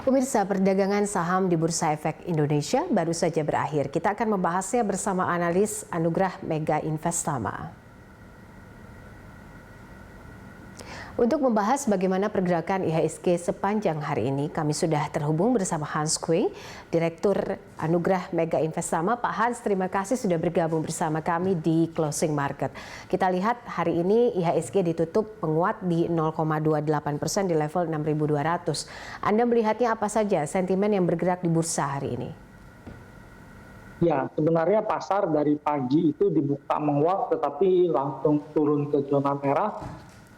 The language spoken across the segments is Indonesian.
Pemirsa, perdagangan saham di Bursa Efek Indonesia baru saja berakhir. Kita akan membahasnya bersama analis Anugrah Mega Investama. Untuk membahas bagaimana pergerakan IHSG sepanjang hari ini, kami sudah terhubung bersama Hans Kueh, Direktur Anugrah Mega Investama. Pak Hans, terima kasih sudah bergabung bersama kami di Closing Market. Kita lihat hari ini IHSG ditutup penguat di 0,28% di level 6.200. Anda melihatnya apa saja sentimen yang bergerak di bursa hari ini? Ya, sebenarnya pasar dari pagi itu dibuka menguat tetapi langsung turun ke zona merah.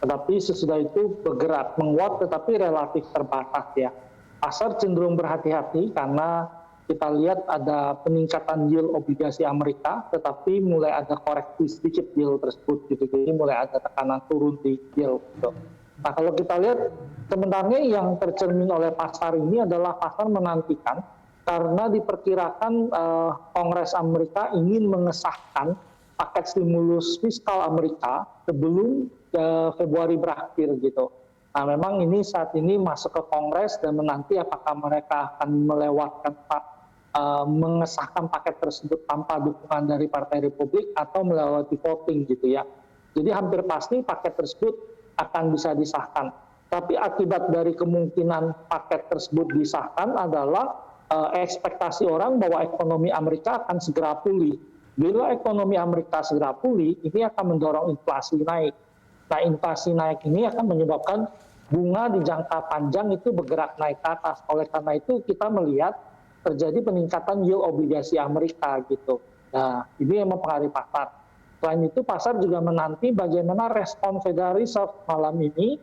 Tetapi sesudah itu bergerak menguat tetapi relatif terbatas ya. Pasar cenderung berhati-hati karena kita lihat ada peningkatan yield obligasi Amerika, tetapi mulai ada koreksi sedikit yield tersebut gitu. Jadi mulai ada tekanan turun di yield gitu. Nah, kalau kita lihat sebenarnya yang tercermin oleh pasar ini adalah pasar menantikan karena diperkirakan Kongres Amerika ingin mengesahkan paket stimulus fiskal Amerika sebelum Februari berakhir gitu. Nah, memang ini saat ini masuk ke Kongres dan menanti apakah mereka akan melewatkan mengesahkan paket tersebut tanpa dukungan dari Partai Republik atau melewati voting gitu ya. Jadi hampir pasti paket tersebut akan bisa disahkan. Tapi akibat dari kemungkinan paket tersebut disahkan adalah ekspektasi orang bahwa ekonomi Amerika akan segera pulih. Bila ekonomi Amerika segera pulih, ini akan mendorong inflasi naik. Nah, inflasi naik ini akan menyebabkan bunga di jangka panjang itu bergerak naik ke atas. Oleh karena itu kita melihat terjadi peningkatan yield obligasi Amerika gitu. Nah, ini yang mempengaruhi pasar. Selain itu pasar juga menanti bagaimana respon Federal Reserve malam ini,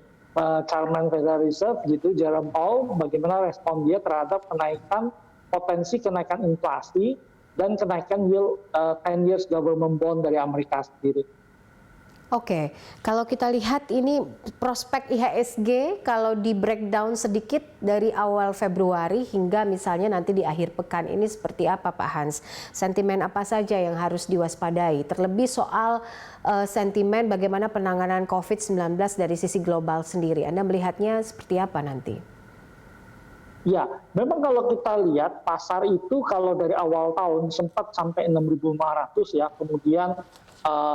Chairman Federal Reserve gitu, Jerome Powell, bagaimana respon dia terhadap potensi kenaikan inflasi dan kenaikan yield 10 years government bond dari Amerika sendiri. Oke, kalau kita lihat ini prospek IHSG kalau di breakdown sedikit dari awal Februari hingga misalnya nanti di akhir pekan ini seperti apa Pak Hans? Sentimen apa saja yang harus diwaspadai? Terlebih soal sentimen bagaimana penanganan COVID-19 dari sisi global sendiri. Anda melihatnya seperti apa nanti? Ya, memang kalau kita lihat pasar itu kalau dari awal tahun sempat sampai 6.500 ya, kemudian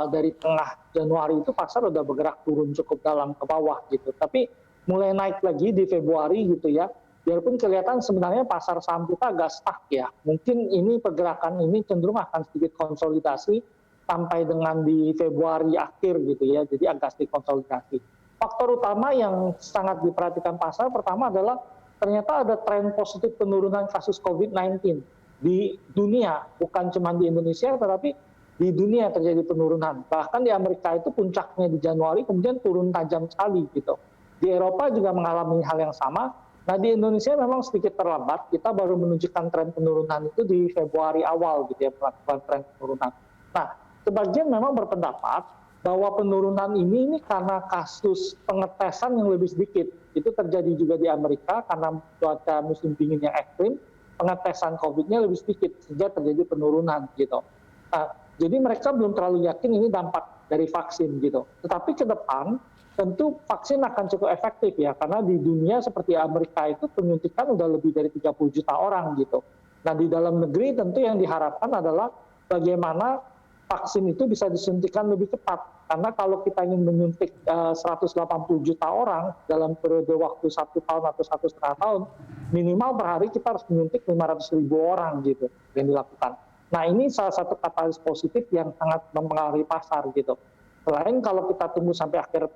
dari tengah Januari itu pasar udah bergerak turun cukup dalam ke bawah gitu. Tapi mulai naik lagi di Februari gitu ya, biarpun kelihatan sebenarnya pasar saham kita agak stuck ya. Mungkin ini pergerakan ini cenderung akan sedikit konsolidasi sampai dengan di Februari akhir gitu ya, jadi agak sedikit konsolidasi. Faktor utama yang sangat diperhatikan pasar pertama adalah ternyata ada tren positif penurunan kasus COVID-19 di dunia, bukan cuma di Indonesia, tetapi di dunia terjadi penurunan. Bahkan di Amerika itu puncaknya di Januari, kemudian turun tajam sekali gitu. Di Eropa juga mengalami hal yang sama. Nah, di Indonesia memang sedikit terlambat. Kita baru menunjukkan tren penurunan itu di Februari awal gitu ya, melakukan tren penurunan. Nah, sebagian memang berpendapat bahwa penurunan ini karena kasus pengetesan yang lebih sedikit. Itu terjadi juga di Amerika karena cuaca musim dingin yang ekstrim, pengetesan COVID-nya lebih sedikit sehingga terjadi penurunan gitu. Nah, jadi mereka belum terlalu yakin ini dampak dari vaksin gitu. Tetapi ke depan tentu vaksin akan cukup efektif ya, karena di dunia seperti Amerika itu penyuntikan udah lebih dari 30 juta orang gitu. Nah, di dalam negeri tentu yang diharapkan adalah bagaimana vaksin itu bisa disuntikan lebih cepat. Karena kalau kita ingin menyuntik 180 juta orang dalam periode waktu 1 tahun atau 1,5 tahun, minimal per hari kita harus menyuntik 500.000 orang gitu yang dilakukan. Nah, ini salah satu katalis positif yang sangat mempengaruhi pasar gitu. Selain kalau kita tunggu sampai akhir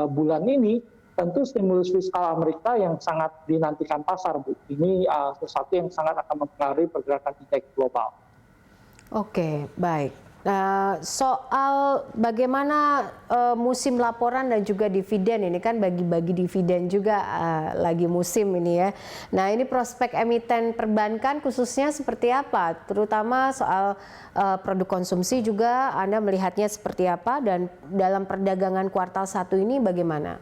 bulan ini, tentu stimulus fiskal Amerika yang sangat dinantikan pasar, Bu. Ini sesuatu yang sangat akan mempengaruhi pergerakan indeks global. Oke, baik. Soal bagaimana musim laporan dan juga dividen, ini kan bagi-bagi dividen juga lagi musim ini ya. Nah, ini prospek emiten perbankan khususnya seperti apa? Terutama soal produk konsumsi juga Anda melihatnya seperti apa, dan dalam perdagangan kuartal 1 ini bagaimana?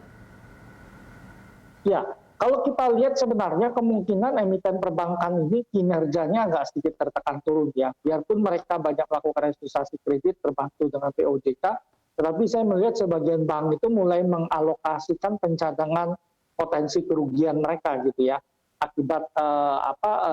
Ya, kalau kita lihat sebenarnya kemungkinan emiten perbankan ini kinerjanya agak sedikit tertekan turun ya. Biarpun mereka banyak melakukan restrukturisasi kredit terbantu dengan POJK, tetapi saya melihat sebagian bank itu mulai mengalokasikan pencadangan potensi kerugian mereka gitu ya. akibat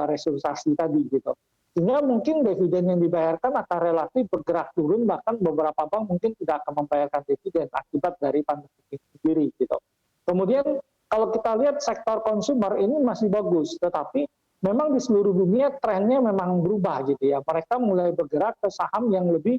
restrukturisasi tadi gitu. Sehingga mungkin dividen yang dibayarkan akan relatif bergerak turun, bahkan beberapa bank mungkin tidak akan membayarkan dividen akibat dari pandemi itu sendiri gitu. Kemudian kalau kita lihat sektor konsumer ini masih bagus, tetapi memang di seluruh dunia trennya memang berubah gitu ya. Mereka mulai bergerak ke saham yang lebih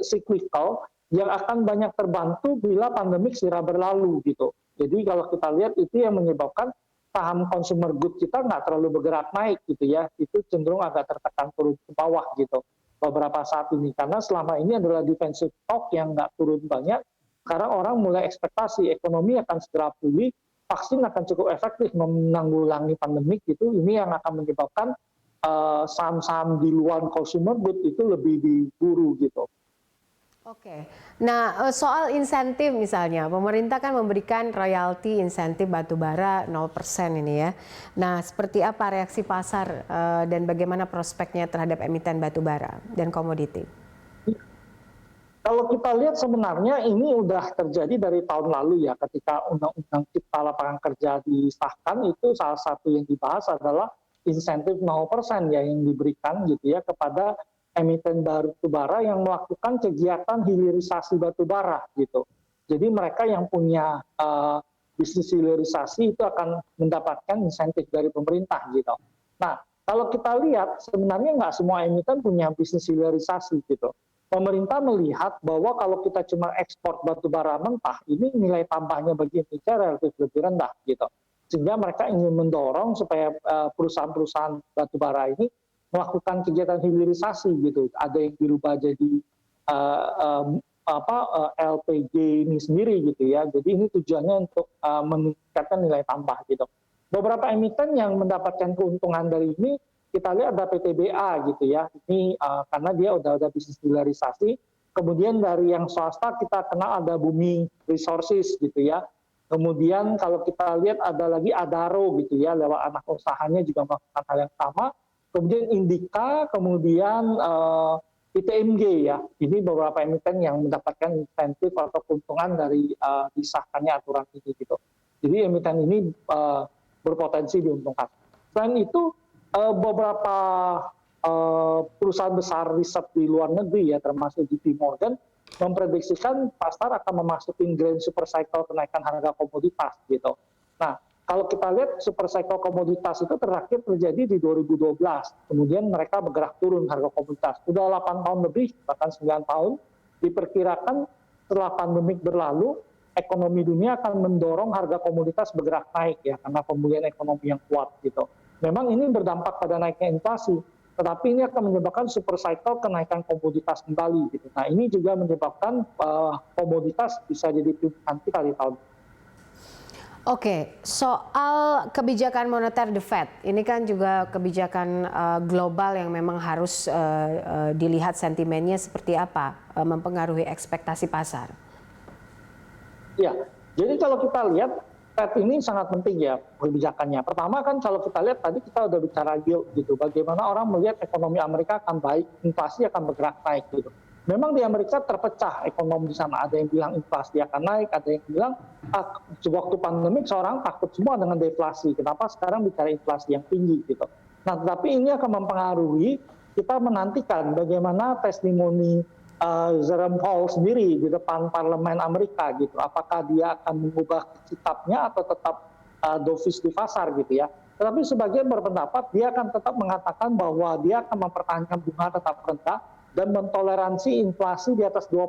cyclical, yang akan banyak terbantu bila pandemik segera berlalu gitu. Jadi kalau kita lihat itu yang menyebabkan saham consumer good kita nggak terlalu bergerak naik gitu ya, itu cenderung agak tertekan turun ke bawah gitu beberapa saat ini, karena selama ini adalah defensive stock yang nggak turun banyak, karena orang mulai ekspektasi ekonomi akan segera pulih, vaksin akan cukup efektif menanggulangi pandemik gitu, ini yang akan menyebabkan saham-saham di luar consumer good itu lebih diburu gitu. Oke, nah soal insentif misalnya, pemerintah kan memberikan royalti insentif batubara 0% ini ya. Nah seperti apa reaksi pasar dan bagaimana prospeknya terhadap emiten batubara dan komoditi? Kalau kita lihat sebenarnya ini udah terjadi dari tahun lalu ya, ketika Undang-Undang Cipta Lapangan Kerja disahkan, itu salah satu yang dibahas adalah insentif 0% ya yang diberikan gitu ya kepada emiten batubara yang melakukan kegiatan hilirisasi batubara gitu. Jadi mereka yang punya bisnis hilirisasi itu akan mendapatkan insentif dari pemerintah gitu. Nah, kalau kita lihat sebenarnya nggak semua emiten punya bisnis hilirisasi gitu. Pemerintah melihat bahwa kalau kita cuma ekspor batubara mentah, ini nilai tambahnya bagi Indonesia relatif lebih rendah gitu. Sehingga mereka ingin mendorong supaya perusahaan-perusahaan batubara ini melakukan kegiatan hilirisasi gitu. Ada yang dirubah jadi LPG ini sendiri gitu ya. Jadi ini tujuannya untuk meningkatkan nilai tambah gitu. Beberapa emiten yang mendapatkan keuntungan dari ini kita lihat ada PTBA gitu ya. Ini karena dia udah ada bisnis hilirisasi. Kemudian dari yang swasta kita kenal ada Bumi Resources gitu ya. Kemudian kalau kita lihat ada lagi Adaro gitu ya, lewat anak usahanya juga melakukan hal yang sama. Kemudian Indika, kemudian ITMG ya, ini beberapa emiten yang mendapatkan insentif atau keuntungan dari disahkannya aturan ini gitu. Jadi emiten ini berpotensi diuntungkan. Selain itu beberapa perusahaan besar riset di luar negeri ya, termasuk JP Morgan, memprediksikan pasar akan memasuki grand super cycle kenaikan harga komoditas gitu. Nah, kalau kita lihat super cycle komoditas itu terakhir terjadi di 2012, kemudian mereka bergerak turun harga komoditas. Sudah 8 tahun lebih, bahkan 9 tahun, diperkirakan setelah pandemik berlalu, ekonomi dunia akan mendorong harga komoditas bergerak naik ya, karena pemulihan ekonomi yang kuat gitu. Memang ini berdampak pada naiknya inflasi, tetapi ini akan menyebabkan super cycle kenaikan komoditas kembali gitu. Nah ini juga menyebabkan komoditas bisa jadi pilihan kita di tahun. Oke, soal kebijakan moneter The Fed, ini kan juga kebijakan global yang memang harus dilihat sentimennya seperti apa, mempengaruhi ekspektasi pasar. Ya, jadi kalau kita lihat Fed ini sangat penting ya kebijakannya. Pertama kan kalau kita lihat tadi kita udah bicara yield gitu, bagaimana orang melihat ekonomi Amerika akan baik, inflasi akan bergerak naik gitu. Memang di Amerika terpecah ekonomi di sana. Ada yang bilang inflasi akan naik, ada yang bilang waktu pandemik seorang takut semua dengan deflasi. Kenapa sekarang bicara inflasi yang tinggi gitu. Nah, tetapi ini akan mempengaruhi kita menantikan bagaimana testimoni Jerome Powell sendiri di depan parlemen Amerika gitu. Apakah dia akan mengubah sikapnya atau tetap dovish di pasar gitu ya. Tetapi sebagian berpendapat dia akan tetap mengatakan bahwa dia akan mempertahankan bunga tetap rendah dan mentoleransi inflasi di atas 2%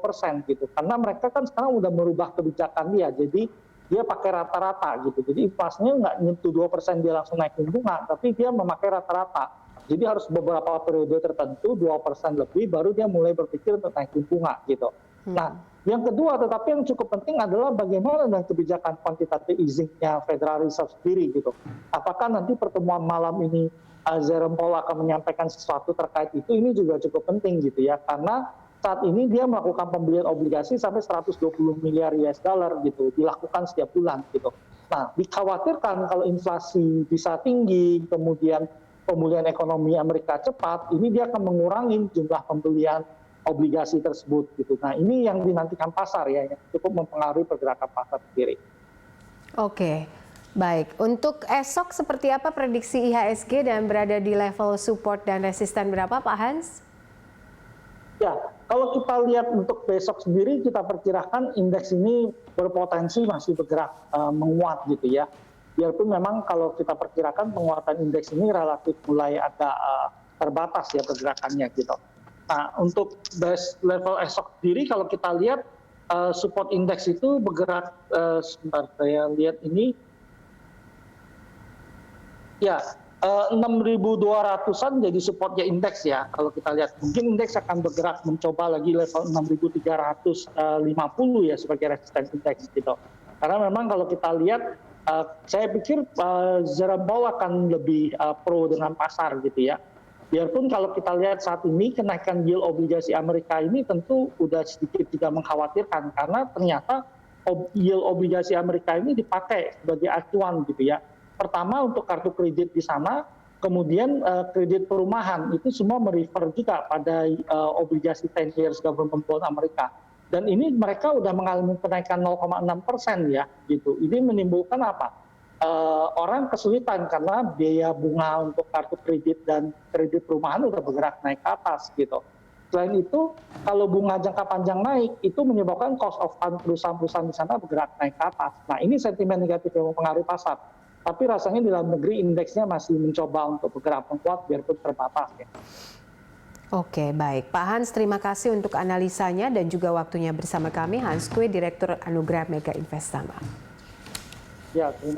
gitu. Karena mereka kan sekarang udah merubah kebijakan dia, jadi dia pakai rata-rata gitu. Jadi inflasinya nggak nyentuh 2% dia langsung naikin bunga, tapi dia memakai rata-rata. Jadi harus beberapa periode tertentu 2% lebih baru dia mulai berpikir untuk naikin bunga gitu. Nah, yang kedua tetapi yang cukup penting adalah bagaimana dengan kebijakan quantitative easing-nya Federal Reserve sendiri gitu. Apakah nanti pertemuan malam ini Jerome Powell akan menyampaikan sesuatu terkait itu, ini juga cukup penting gitu ya, karena saat ini dia melakukan pembelian obligasi sampai 120 miliar US dollar gitu, dilakukan setiap bulan gitu. Nah, dikhawatirkan kalau inflasi bisa tinggi, kemudian pemulihan ekonomi Amerika cepat, ini dia akan mengurangi jumlah pembelian obligasi tersebut gitu. Nah, ini yang dinantikan pasar ya, yang cukup mempengaruhi pergerakan pasar sendiri. Oke. Baik, untuk esok seperti apa prediksi IHSG dan berada di level support dan resisten berapa Pak Hans? Ya, kalau kita lihat untuk besok sendiri, kita perkirakan indeks ini berpotensi masih bergerak menguat gitu ya. Biarpun memang kalau kita perkirakan penguatan indeks ini relatif mulai agak terbatas ya pergerakannya gitu. Nah, untuk base level esok sendiri kalau kita lihat support indeks itu bergerak, sebentar saya lihat ini, ya, 6.200-an jadi supportnya indeks ya. Kalau kita lihat mungkin indeks akan bergerak mencoba lagi level 6.350 ya sebagai resisten indeks gitu. Karena memang kalau kita lihat, saya pikir Jerome Powell akan lebih pro dengan pasar gitu ya. Biarpun kalau kita lihat saat ini kenaikan yield obligasi Amerika ini tentu udah sedikit juga mengkhawatirkan karena ternyata yield obligasi Amerika ini dipakai sebagai acuan gitu ya. Pertama untuk kartu kredit di sana, kemudian kredit perumahan itu semua merefer juga pada obligasi 10 years government bond Amerika. Dan ini mereka udah mengalami kenaikan 0,6% ya gitu. Ini menimbulkan apa? Orang kesulitan karena biaya bunga untuk kartu kredit dan kredit perumahan udah bergerak naik ke atas gitu. Selain itu, kalau bunga jangka panjang naik, itu menyebabkan cost of fund perusahaan-perusahaan di sana bergerak naik ke atas. Nah, ini sentimen negatif yang mempengaruhi pasar. Tapi rasanya di dalam negeri indeksnya masih mencoba untuk bergerak menguat biarpun terbatas ya. Oke, baik. Pak Hans, terima kasih untuk analisanya dan juga waktunya bersama kami. Hans Kue, Direktur Anugrah Mega Investama. Ya, terima